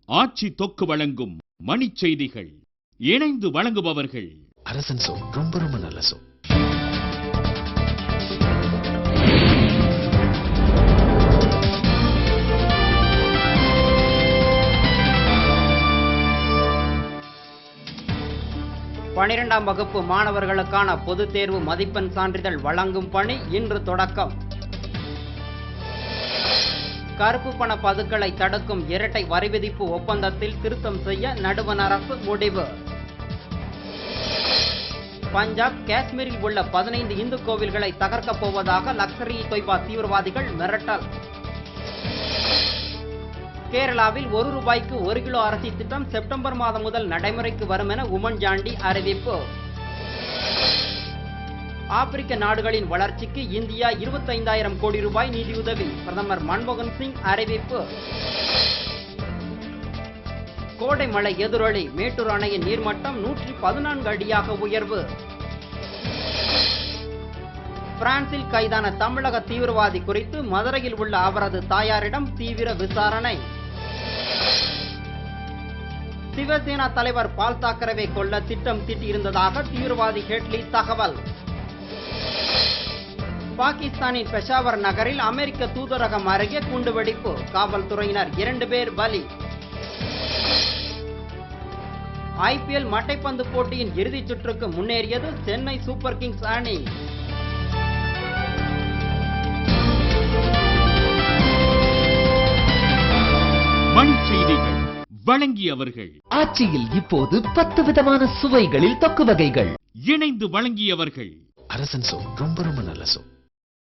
ஆட்சி தொக்கு வழங்கும் மணிச் செய்திகள். இணைந்து வழங்குபவர்கள் அரசன் சோ. ரொம்ப ரொம்ப நல்ல சோ. பனிரெண்டாம் வகுப்பு மாணவர்களுக்கான பொதுத் தேர்வு மதிப்பெண் சான்றிதழ் வழங்கும் பணி இன்று தொடக்கம். கருப்பு பண பதுக்கலை தடுக்கும் இரட்டை வரி விதிப்பு ஒப்பந்தத்தில் திருத்தம் செய்ய நடுவண் அரசு முடிவு. பஞ்சாப், காஷ்மீரில் உள்ள 15 இந்து கோவில்களை தகர்க்கப் போவதாக லஷ்கர்-இ-தொய்பா தீவிரவாதிகள் மிரட்டல். கேரளாவில் ₹1 1 கிலோ அரிசி திட்டம் செப்டம்பர் மாதம் முதல் நடைமுறைக்கு வரும் என உம்மன்சாண்டி அறிவிப்பு. ஆப்பிரிக்க நாடுகளின் வளர்ச்சிக்கு இந்தியா ₹25,000 கோடி நிதியுதவி, பிரதமர் மன்மோகன் சிங் அறிவிப்பு. கோடை மழை எதிரொலி, மேட்டூர் அணையின் நீர்மட்டம் 114 அடியாக உயர்வு. பிரான்சில் கைதான தமிழக தீவிரவாதி குறித்து மதுரையில் உள்ள அவரது தாயாரிடம் தீவிர விசாரணை. சிவசேனா தலைவர் பால் தாக்கரேவை கொல்ல திட்டம் தீட்டியிருந்ததாக தீவிரவாதி ஹெட்லி தகவல். பாகிஸ்தானின் பெஷாவர் நகரில் அமெரிக்க தூதரகம் அருகே குண்டுவெடிப்பு, காவல்துறையினர் 2 பேர் பலி. ஐபிஎல் மட்டைப்பந்து போட்டியின் இறுதிச் சுற்றுக்கு முன்னேறியது சென்னை சூப்பர் கிங்ஸ் அணி. மணிச் செய்திகள் வழங்கியவர்கள் ஆட்சியில் இப்போது 10 விதமான சுவைகளில் தொக்கு வகைகள். இணைந்து வழங்கியவர்கள் அரசன் சோ. ரொம்ப ரொம்ப நல்ல சோ.